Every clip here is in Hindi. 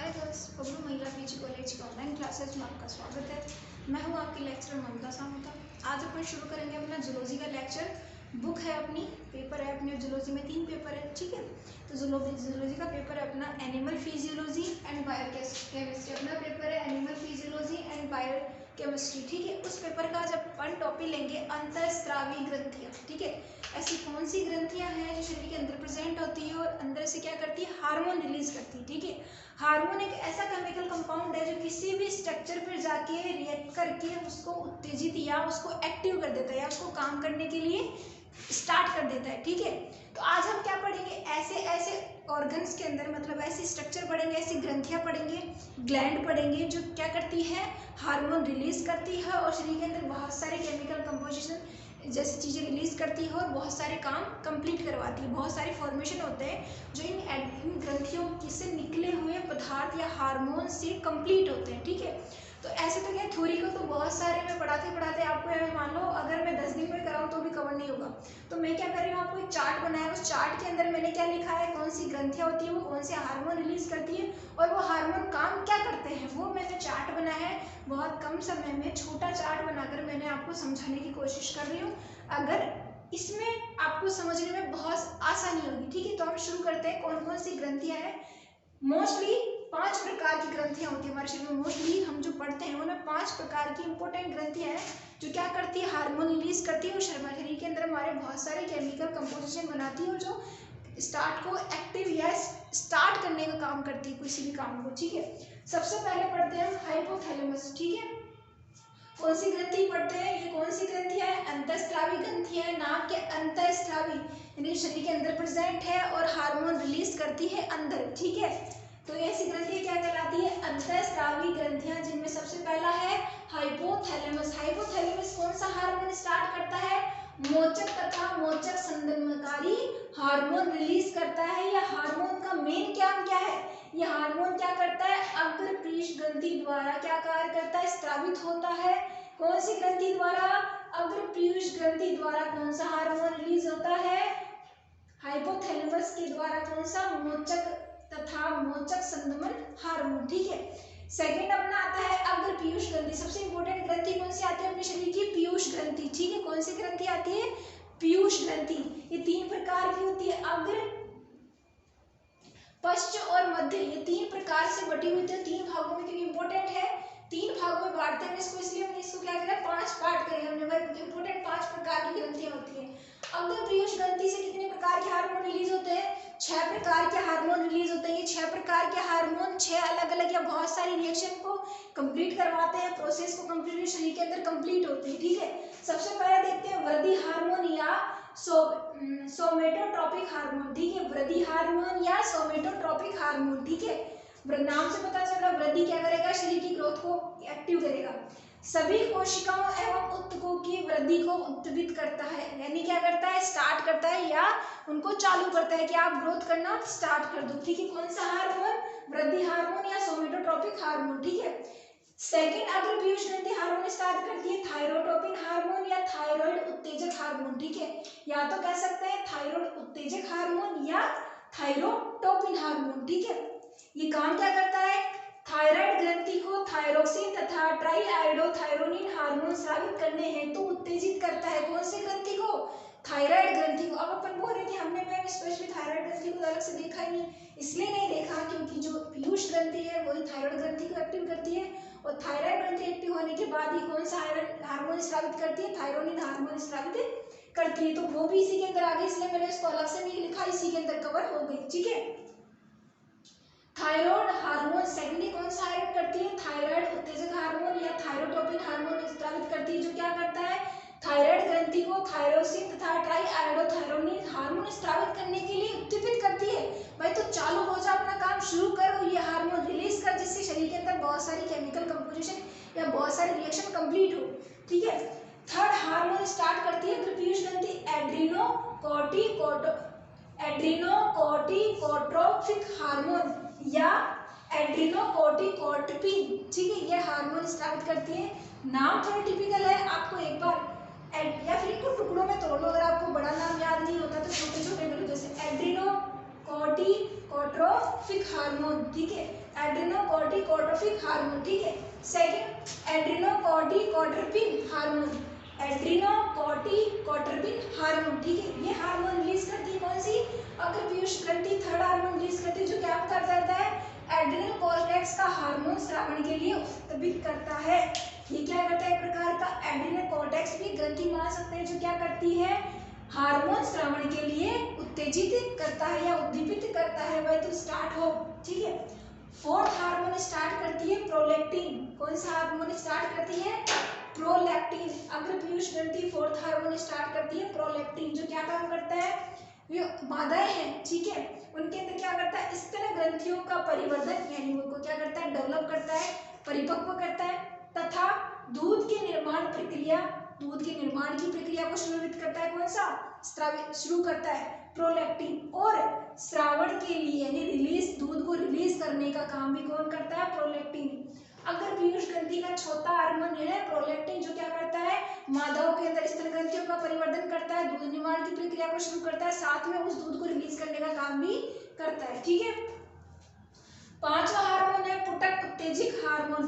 हाय गर्ल्स, बबलू महिला पीजी कॉलेज की ऑनलाइन क्लासेस में आपका स्वागत है। मैं हूं आपकी लेक्चरर ममता सामुता। आज अपन शुरू करेंगे अपना जूलॉजी का लेक्चर। बुक है अपनी, पेपर है अपने जूलॉजी में 3 पेपर है, ठीक है। तो जूलॉजी का पेपर है अपना एनिमल फिजियोलॉजी एंड बायोकेमिस्ट्री। अपना पेपर है एनिमल फिजियोलॉजी एंड बायोकेमिस्ट्री, ठीक है। उस पेपर का आज अपन टॉपिक लेंगे अंतःस्रावी ग्रंथियाँ, ठीक है। ऐसी कौन सी ग्रंथियाँ हैं जो शरीर के अंदर प्रेजेंट होती है और अंदर से क्या करती है, हार्मोन रिलीज करती है, ठीक है। हार्मोन एक ऐसा केमिकल कंपाउंड है जो किसी भी स्ट्रक्चर पर जाके रिएक्ट करके उसको उत्तेजित या उसको एक्टिव कर देता है या उसको काम करने के लिए स्टार्ट कर देता है, ठीक है। तो आज हम क्या पढ़ेंगे, ऐसे ऐसे ऑर्गन्स के अंदर, मतलब ऐसे स्ट्रक्चर पढ़ेंगे, ऐसी ग्रंथियां पढ़ेंगे, ग्लैंड पढ़ेंगे जो क्या करती है, हार्मोन रिलीज करती है और शरीर के अंदर बहुत सारे केमिकल कंपोजिशन जैसी चीज़ें रिलीज करती है और बहुत सारे काम कंप्लीट करवाती है। बहुत सारे फॉर्मेशन होते हैं जो इन ग्रंथियों से निकले हुए पदार्थ या हार्मोन से कंप्लीट होते हैं, ठीक है। तो ऐसे तो क्या थ्योरी को तो बहुत सारे मैं पढ़ाते पढ़ाते आपको मान लो अगर मैं 10 दिन में कराऊँ तो भी कवर नहीं होगा। तो मैं क्या कर रही हूँ, आपको एक चार्ट बनाया, उस चार्ट के अंदर मैंने क्या लिखा है, कौन सी ग्रंथियाँ होती है, वो कौन से हार्मोन रिलीज करती है और वो हार्मोन काम क्या करते हैं, वो मैंने चार्ट बनाया है। बहुत कम समय में छोटा चार्ट बनाकर मैंने आपको समझाने की कोशिश कर रही हूँ। अगर इसमें आपको समझने में बहुत आसानी होगी, ठीक है। तो हम शुरू करते हैं, कौन कौन सी ग्रंथियाँ हैं। मोस्टली 5 प्रकार की ग्रंथियां होती है हमारे शरीर में। मोस्टली हम जो पढ़ते हैं उनमें 5 प्रकार की इंपॉर्टेंट ग्रंथियां हैं जो क्या करती है, हार्मोन रिलीज करती है और शरीर के अंदर हमारे बहुत सारे केमिकल कंपोजिशन बनाती है और जो स्टार्ट को एक्टिव या स्टार्ट करने का काम करती है किसी भी काम को, ठीक है। सबसे पहले पढ़ते हैं हम हाइपोथैलेमस, ठीक है। कौन सी ग्रंथि पढ़ते हैं, ये कौन सी ग्रंथि है, अंतःस्रावी ग्रंथि है। नाम के अंतःस्रावी यानी शरीर के अंदर प्रेजेंट है और हार्मोन रिलीज करती है अंदर, ठीक है। तो ऐसी ग्रंथियां क्या कहलाती है, अंतःस्रावी ग्रंथियां, जिनमें सबसे पहला है हाइपोथैलेमस। हाइपोथैलेमस कौन सा हार्मोन स्टार्ट करता है, मोचक तथा मोचक संदर्भकारी हार्मोन रिलीज करता है। या हार्मोन का मेन काम क्या है, ये हार्मोन क्या करता है, अग्र पृष्ठ ग्रंथि द्वारा क्या कार्य करता है, स्रावित होता है। कौन सी ग्रंथि द्वारा, अग्र पृष्ठ ग्रंथि द्वारा कौन सा हार्मोन रिलीज होता है, हाइपोथैलेमस के द्वारा कौन सा, मोचक तथा मोचक संदमन हार्मोन, ठीक है। सेकंड अपना आता है अग्र पीयूष ग्रंथि। सबसे इंपॉर्टेंट ग्रंथि कौन सी आती है अपने शरीर की, पीयूष ग्रंथि, ठीक है। कौन सी ग्रंथि आती है, पीयूष ग्रंथि। ये 3 प्रकार की होती है, अग्र, पश्च और मध्य, ये 3 प्रकार से बटी हुई थी, 3 भागों में, क्योंकि इंपॉर्टेंट है 3 भागों में बांटते हैं इसको, इसलिए मैंने इसको क्या किया, 5 पार्ट करे हमने। भाई इंपॉर्टेंट 5 प्रकार की ग्रंथियां होती है। अग्र पीयूष ग्रंथि से कितने प्रकार के हार्मोन रिलीज होते हैं, 6 प्रकार के हार्मोन रिलीज होते हैं। ये 6 प्रकार के हार्मोन 6 अलग अलग या बहुत सारी रिएक्शन को कंप्लीट करवाते हैं, प्रोसेस को कंप्लीट शरीर के अंदर कंप्लीट होते हैं, ठीक है। सबसे पहले देखते हैं वृद्धि हार्मोन या सोमेटोट्रोपिक हार्मोन, ठीक है। वृद्धि हार्मोन या सोमेटोट्रोपिक हार्मोन, ठीक है। नाम से पता चल रहा है वृद्धि क्या करेगा, शरीर की ग्रोथ को एक्टिव करेगा। सभी कोशिकाओं एवं उत्तकों की वृद्धि को उत्तेजित करता है, यानी क्या करता है, स्टार्ट करता है या उनको चालू करता है कि आप ग्रोथ करना स्टार्ट कर दो, ठीक है। कौन सा हार्मोन, वृद्धि हार्मोन या सोमेटोट्रोपिक हार्मोन, ठीक है। सेकंड अग्र पीयूष ग्रंथि हार्मोन स्टार्ट करती है थायरोटोपिन हार्मोन या थायराइड उत्तेजक हार्मोन, ठीक है। या तो कह सकते हैं थायराइड उत्तेजक हार्मोन या थायरोटोपिन हार्मोन, ठीक है। ये काम क्या करता है, थायराइड ग्रंथि को थायरोक्सिन तथा ट्राईआयोडोथायरोनिन हार्मोन स्रावित करने हेतु उत्तेजित करता है। कौन सी ग्रंथि को, थायराइड ग्रंथि को। अब अपन बोल रहे थे हमने मैम स्पेशली थायराइड ग्रंथि को अलग से देखा ही नहीं, इसलिए नहीं देखा क्योंकि जो पीयूष ग्रंथि है वही थायराइड ग्रंथि को एक्टिव करती है और थायराइड ग्रंथि एक्टिव होने के बाद ही कौन सा हार्मोन स्रावित करती है, थायरोनिन हार्मोन स्रावित करती है। तो वो भी इसी के अंदर आ गई, इसलिए मैंने इसको अलग से नहीं लिखा, इसी के अंदर कवर हो गई, ठीक है। थायराइड हार्मोन सेकेंडली कौन सा आयरन करती है, थायराइड उत्तेजक हार्मोन या थायरोटोपिन हार्मोन स्रावित करती है, जो क्या करता है, थायराइड ग्रंथि को थायरोसिन तथा ट्राईआयोडोथायरोनिन हार्मोन स्रावित करने के लिए उत्तेजित करती है। भाई तो चालू हो जा, अपना काम शुरू करो, ये हार्मोन रिलीज कर, जिससे शरीर के अंदर बहुत सारी केमिकल कंपोजिशन या बहुत सारे रिएक्शन कंप्लीट हो, ठीक है। थर्ड हार्मोन स्टार्ट करती है पीयूष ग्रंथि एड्रीनोकोर्टिकोट्रोपिक हार्मोन या एड्रीनोकोर्टिकोट्रोपिन, ठीक है। ये हार्मोन स्रावित करती है। नाम थोड़ा टिपिकल है, आपको एक बार या फिर इनको टुकड़ों में तोड़ लो, अगर आपको बड़ा नाम याद नहीं होता तो छोटे छोटे करो, जैसे एड्रीनो कॉर्टिकोट्रोफिक हार्मोन, ठीक है, एड्रिनोकॉर्टिकोट्रोफिक हार्मोन, ठीक है। सेकंड एड्रिनोकॉर्टिकोट्रोपिन हार्मोन, एड्रिनोकॉर्टिकोट्रोपिन हार्मोन, ठीक है। ये हार्मोन रिलीज करती है कौन सी? अग्र पीयूष ग्रंथि थर्ड हार्मोन रिलीज करती है जो क्या करता है? एड्रिनल कॉर्टेक्स का हार्मोन स्रावण के लिए उत्तेजित करता है। ये क्या करता है? एक प्रकार का एड्रिनल कॉर्टेक्स भी ग्रंथि मान सकते हैं जो क्या करती है? हार्मोन स्रावण के लिए उत्तेजित करता है या उद्दीपित करता है। वह तो स्टार्ट हो, ठीक है। फोर्थ हार्मोन स्टार्ट करती है प्रोलैक्टिन। कौन सा हार्मोन स्टार्ट करती है? प्रोलैक्टिन। अग्र पीयूष ग्रंथि फोर्थ हार्मोन स्टार्ट करती है प्रोलैक्टिन जो क्या काम करता है? ये मादाएं हैं, ठीक है, उनके अंदर क्या करता है? स्तन ग्रंथियों का परिवर्धन यानी उनको क्या करता है? डेवलप करता है, परिपक्व करता है तथा दूध के निर्माण की प्रक्रिया को शुरू करता है। कौन सा? स्रावित शुरू करता है प्रोलैक्टिन। और स्रावण के लिए यानी रिलीज, दूध को रिलीज करने का काम भी कौन करता है? प्रोलैक्टिन। अगर पीयूष ग्रंथि का चौथा हार्मोन है प्रोलैक्टिन जो क्या करता है? मादाओं के अंदर स्तन ग्रंथियों का परिवर्धन करता है, दूध निर्माण की प्रक्रिया को शुरू करता है, साथ में उस दूध को रिलीज करने का काम भी करता है, ठीक है। पांचवा हार्मोन है पुटक उत्तेजक हार्मोन।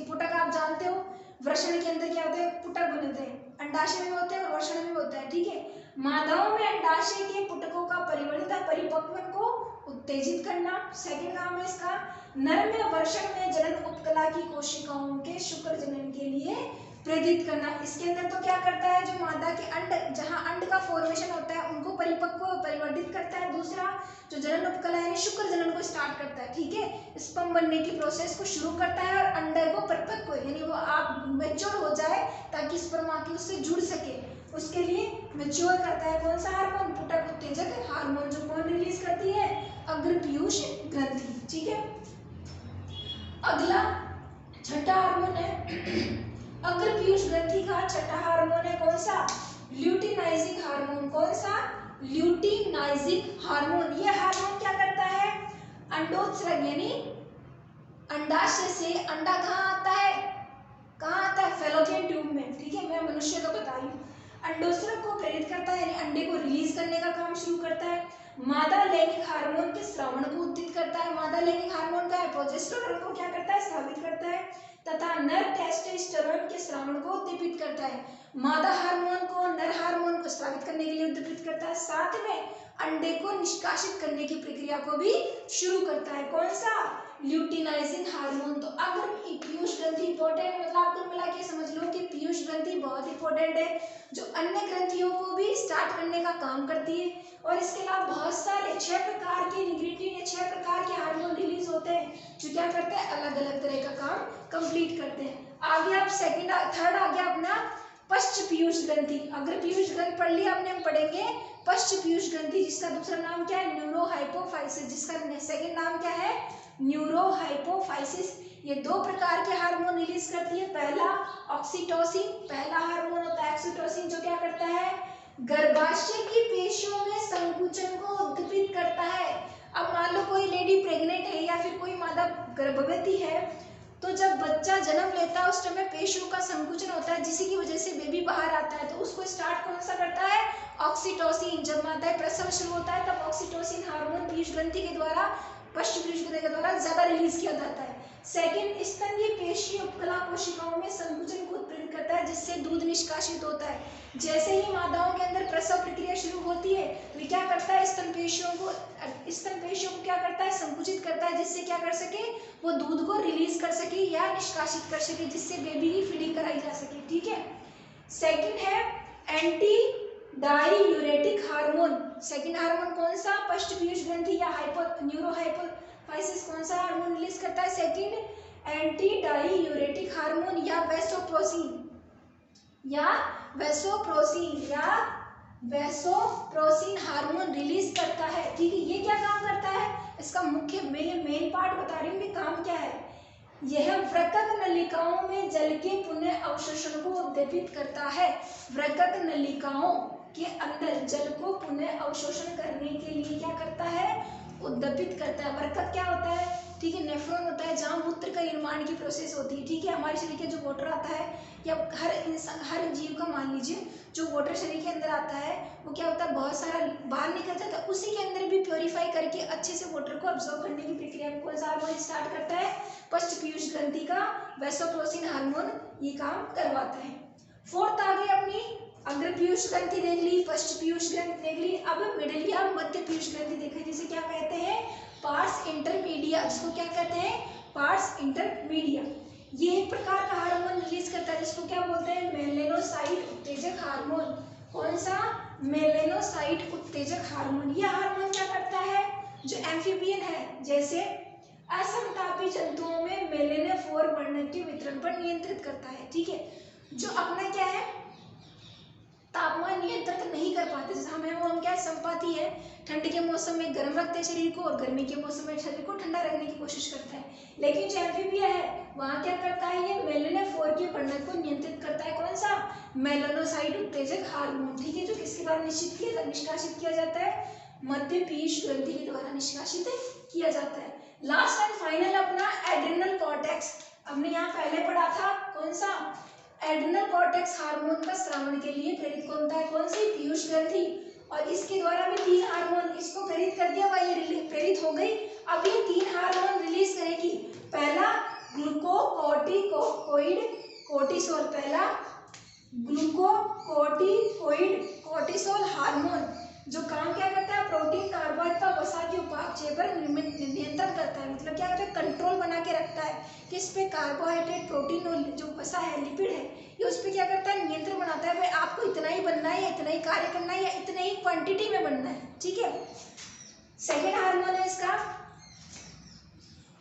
पुटक आप जानते हो, वृषण के अंदर क्या होते हैं? पुटक बनते हैं, अंडाशय में होते हैं और वृषण में होता है, ठीक है। मादाओं में अंडाशय के पुटकों का परिपक्वन को उत्तेजित करना सेकंड काम है इसका। नर में वृषण में जनन उपकला की कोशिकाओं के शुक्र जनन के लिए प्रेरित करना। इसके अंदर तो क्या करता है? जो मादा के अंड, जहां अंड का फॉर्मेशन होता है उनको परिवर्तित करता है। दूसरा जो जनन उपकला यानी शुक्र जनन को स्टार्ट करता है, ठीक है, स्पर्म बनने की प्रोसेस को शुरू करता है और अंडे को परिपक्व यानी वो आप मैच्योर हो जाए ताकि स्पर्म आके उससे जुड़ सके, उसके लिए मैच्योर करता है। कौन सा हार्मोन? पुटक उत्तेजक हार्मोन जो कौन रिलीज करती है? अग्र पीयूष ग्रंथि, ठीक है। अगला छठा हार्मोन है अग्र पीयूष ग्रंथि का छठा हार्मोन है कौन सा? Luteinizing hormone. कौन सा? Luteinizing hormone. ये हार्मोन क्या करता है? अंडोत्सर्ग यानी अंडाशय से अंडा कहाँ आता है? फैलोपियन ट्यूब में, ठीक है, मैं मनुष्य को बता रही हूँ। अंडोत्सर्ग को प्रेरित करता है यानी अंडे को रिलीज करने का काम शुरू करता है। मादा लैंगिक हार्मोन के स्रावण को उत्तेजित करता है। मादा लैंगिक हार्मोन का प्रोजेस्टेरोन को क्या करता है? स्रावित करता है तथा नर टेस्टोस्टेरोन के स्रावण को उद्दीपित करता है। मादा हार्मोन को नर हार्मोन को स्रावित करने के लिए उद्दीपित करता है, साथ में अंडे को निष्कासित करने की प्रक्रिया को भी शुरू करता है। कौन सा? Luteinizing hormone. तो अगर पीयूष ग्रंथि इंपॉर्टेंट, मतलब आपको मिला के समझ लो कि पीयूष ग्रंथि बहुत इंपॉर्टेंट है जो अन्य ग्रंथियों को भी स्टार्ट करने का काम करती है। और इसके अलावा बहुत सारे 6 प्रकार के इंग्रेडिएंट या 6 प्रकार के हार्मोन रिलीज होते हैं जो क्या करते हैं? अलग अलग तरह का काम कंप्लीट करते हैं। आगे आप थर्ड आ गया अपना पश्च पीयूष ग्रंथि। अग्र पीयूष ग्रंथि पढ़ लिया आपने, हम पढ़ेंगे पश्च पीयूष ग्रंथि जिसका दूसरा नाम क्या है? न्यूरोहाइपोफाइसिस, जिसका सेकंड नाम क्या है? न्यूरोहाइपोफाइसिस। ये 2 प्रकार के हार्मोन रिलीज करती है। पहला ऑक्सीटोसिन, पहला हार्मोन होता है ऑक्सीटोसिन जो क्या करता है? गर्भाशय की पेशियों में संकुचन को उद्दीपित करता है। अब मान लो कोई लेडी प्रेग्नेंट है या फिर कोई मादा गर्भवती है, तो जब बच्चा जन्म लेता है उस समय पेशियों का संकुचन होता है जिसकी वजह से बेबी बाहर आता है, तो उसको स्टार्ट कौन सा करता है? ऑक्सीटोसिन। जब मादा प्रसव शुरू होता है तब ऑक्सीटोसिन हार्मोन पीयूष ग्रंथि के द्वारा, पश्च पीयूष ग्रंथि के द्वारा ज्यादा रिलीज किया जाता है। सेकंड, स्तन पेशी उपकला कोशिकाओं में संकुचन को उत्प्रेरित करता है जिससे दूध निष्कासित होता है। जैसे ही मादाओं के अंदर प्रसव प्रक्रिया शुरू होती है वे क्या करता है? स्तन पेशियों को क्या करता है? संकुचित करता है जिससे क्या कर सके? वो दूध को रिलीज कर सके या निष्कासित कर सके जिससे बेबी की फीडिंग कराई जा सके, ठीक है। सेकंड है anti diuretic hormone. Second hormone कौन सा? पश्च पीयूष ग्रंथि या न्यूरोहाइपोफाइसिस कौन सा हार्मोन रिलीज करता है? सेकंड एंटी डाईयूरेटिक हार्मोन या वैसोप्रोसिन हार्मोन रिलीज करता है, ठीक है। ये क्या काम करता है? इसका मुख्य मेन पार्ट बता रही हूँ कि काम क्या है। यह वृक्क नलिकाओं में जल के पुनः अवशोषण को उद्दीपित करता है। वृक्क नलिकाओं के अंदर जल को पुनः अवशोषण करने के लिए क्या करता है? उद्दीपित करता है। वृक्क क्या होता है? ठीक है। नेफ्रॉन होता है जहाँ मूत्र का निर्माण की प्रोसेस होती है, ठीक है। हमारे शरीर के जो वाटर आता है, या हर जीव का मान लीजिए जो वाटर शरीर के अंदर आता है वो क्या होता है, बहुत सारा बाहर निकल जाता है, उसी के अंदर भी प्योरीफाई करके अच्छे से वाटर को अब्जॉर्ब करने की प्रक्रिया में कौन सा हार्मोन स्टार्ट करता है, पश्च पीयूष ग्रंथि का वैसोप्रोसिन हार्मोन ये काम करवाता है। फोर्थ आ गई अपनी अग्र पीयूष ग्रंथि देख ली, पश्च पीयूष ग्रंथि देख ली, अब मिडिल या मध्य पीयूष ग्रंथि देखें, जिसे क्या कहते हैं, पार्स इंटरमीडिया, जिसको क्या कहते हैं, पार्स इंटरमीडिया। ये एक प्रकार का हार्मोन रिलीज करता है जिसको क्या बोलते हैं, मेलेनोसाइट उत्तेजक हार्मोन। कौन सा, मेलेनोसाइट उत्तेजक हार्मोन। यह हार्मोन क्या करता है, जो एम्फीबियन है जैसे असमतापी जंतुओं में मेलेनोफोर वर्णक के वितरण पर नियंत्रित करता है, ठीक है। जो अपना क्या है, तापमान नियंत्रित नहीं कर पाते, जैसे हम क्या संपाती है, ठंड के मौसम में गर्म रखते हैं शरीर को और गर्मी के मौसम में शरीर को ठंडा रखने की कोशिश करता है। लेकिन जो एम्फीबिया है वहाँ क्या करता है, ये मेलेनोफोर के वर्णक को नियंत्रित करता है। कौन सा, मेलेनोसाइट उत्तेजक हार्मोन, ठीक है, जो किसके द्वारा निष्कासित किया जाता है, मध्य पीयूष ग्रंथि के द्वारा निष्कासित किया जाता है। लास्ट एंड फाइनल अपना एड्रिनल कॉर्टेक्स, हमने यहाँ पहले पढ़ा था, कौन सा, एड्रिनल कॉर्टेक्स हार्मोन का स्रावण के लिए प्रेरित कौन था, कौन सी, पीयूष ग्रंथि, और इसके द्वारा भी 3 हार्मोन इसको प्रेरित कर दिया, ये प्रेरित हो गई। अब ये 3 हार्मोन रिलीज करेगी, पहला ग्लूकोकॉर्टिकोइड कोर्टिसोल, पहला ग्लूकोकॉर्टिकोइड कोर्टिसोल हार्मोन, जो काम क्या करता है, प्रोटीन कार्बोहाइड्रेट का वसा के उपापचय पर नियंत्रण करता है, मतलब क्या करता है, कंट्रोल बना के रखता है कि इस पे कार्बोहाइड्रेट, प्रोटीन और जो वसा है, लिपिड है, ये उस पर क्या करता है, नियंत्रण बनाता है, भाई आपको इतना ही बनना है या इतना ही कार्य करना है या इतने ही क्वांटिटी में बनना है, ठीक है। सेकेंड हार्मोन है इसका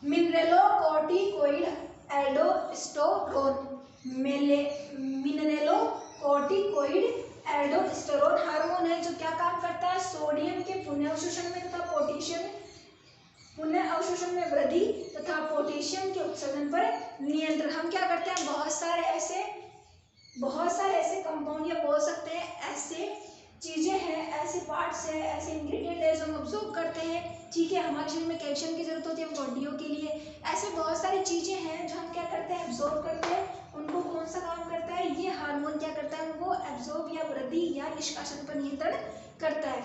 मिनरेलोकॉर्टिकोइड एल्डोस्टेरोन, मिनरेलोकॉर्टिकोइड एल्डोस्टेरोन हार्मोन है, जो क्या काम करता है, सोडियम के पुनः अवशोषण में तथा पोटेशियम पुनः अवशोषण में वृद्धि तथा पोटेशियम के उत्सर्जन पर नियंत्रण। हम क्या करते हैं, बहुत सारे ऐसे कंपाउंड या बोल सकते हैं ऐसे चीजें हैं, ऐसे पार्ट्स हैं, ऐसे इंग्रेडिएंट है जो हम ऑब्जॉर्व करते हैं, ठीक है। हमारे शरीर में कैल्शियम की जरूरत होती है बॉडियों के लिए, ऐसे बहुत सारी चीजें हैं जो हम क्या करते हैं, एब्जॉर्ब करते हैं, उनको कौन सा काम करता है, ये हार्मोन क्या करता है, उनको एब्जॉर्ब या वृद्धि या निष्कासन पर नियंत्रण करता है।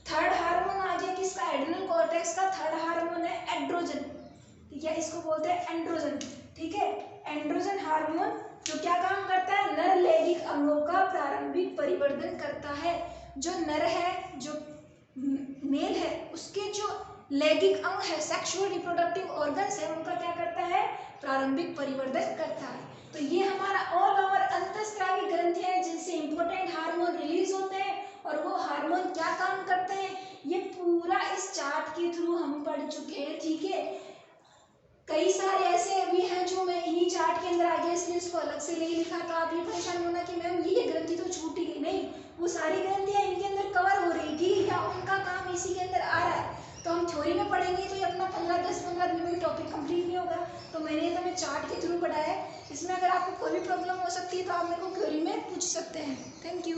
थर्ड हार्मोन आ गया किसका, एड्रिनल कॉर्टेक्स का थर्ड हार्मोन है एंड्रोजन, ठीक है, इसको बोलते हैं एंड्रोजन, ठीक है। एंड्रोजन हार्मोन जो क्या काम करता है, नर लैंगिक अंगों का प्रारंभिक परिवर्तन करता है। जो नर है, जो मेल है, उसके जो लैंगिक अंग है, सेक्सुअल रिप्रोडक्टिव ऑर्गन्स है, उनका क्या करता है, प्रारंभिक परिवर्तन करता है। तो ये हमारा ऑल ओवर अंतःस्रावी ग्रंथि है जिनसे इंपॉर्टेंट हार्मोन रिलीज होते हैं, और वो हार्मोन क्या काम करते हैं, ये पूरा इस चार्ट के थ्रू हम पढ़ चुके हैं, ठीक है। कई सारे ऐसे भी हैं जो मैं इन्हीं चार्ट के अंदर आ गया, इसलिए उसको अलग से नहीं लिखा, तो आप ये परेशान होना कि मैम ये ग्रंथि तो छूट ही गई, नहीं, वो सारी ग्रंथियां इनके अंदर कवर हो रही थी या उनका काम इसी के अंदर आ रहा है। तो हम थ्योरी में पढ़ेंगे तो ये अपना 10-15 दिन में टॉपिक कंप्लीट नहीं होगा, तो मैंने तो मैं चार्ट के थ्रू पढ़ा है। इसमें अगर आपको कोई भी प्रॉब्लम हो सकती है तो आप मेरे को क्वेरी में पूछ सकते हैं। Thank you.